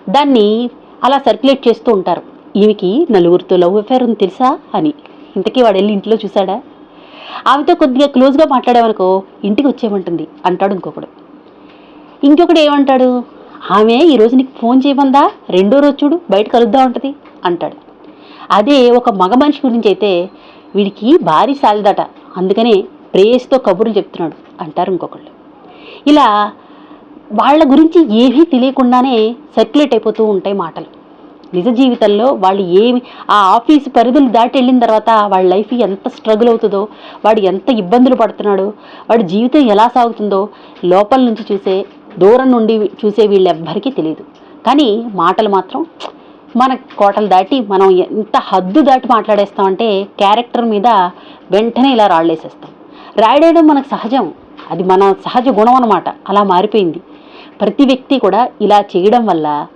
దాన్ని అలా సర్క్యులేట్ చేస్తూ ఉంటారు. ఈమెకి నలుగురితో లవ్ అఫేర్ ఉంది తెలుసా అని. ఇంతకీ వాడు వెళ్ళి ఇంట్లో చూశాడా? ఆమెతో కొద్దిగా క్లోజ్గా మాట్లాడేవనుకో ఇంటికి వచ్చేయమంటుంది అంటాడు ఇంకొకడు. ఇంకొకడు ఏమంటాడు, ఆమె ఈరోజు నీకు ఫోన్ చేయమందా, రెండో రోజు చూడు బయట కలుద్దాం ఉంటుంది అంటాడు. అదే ఒక మగ మనిషి గురించి అయితే, వీడికి భారీ సాలదట అందుకనే ప్రేయస్తో కబుర్లు చెప్తున్నాడు అంటారు ఇంకొకళ్ళు. ఇలా వాళ్ళ గురించి ఏమీ తెలియకుండానే సర్క్యులేట్ అయిపోతూ ఉంటాయి మాటలు. నిజ జీవితంలో వాళ్ళు ఏమి ఆ ఆఫీసు పరిధులు దాటి వెళ్ళిన తర్వాత వాళ్ళ లైఫ్ ఎంత స్ట్రగుల్ అవుతుందో, వాడు ఎంత ఇబ్బందులు పడుతున్నాడో, వాడి జీవితం ఎలా సాగుతుందో లోపల నుంచి దూరం నుండి చూసే వీళ్ళెవ్వరికీ తెలియదు. కానీ మాటలు మాత్రం మన కోటలు దాటి మనం ఎంత హద్దు దాటి మాట్లాడేస్తామంటే క్యారెక్టర్ మీద వెంటనే ఇలా రాళ్ళేసేస్తాం. రాయడేయడం మనకు సహజం, అది మన సహజ గుణం అన్నమాట. అలా మారిపోయింది. ప్రతి వ్యక్తి కూడా ఇలా చేయడం వల్ల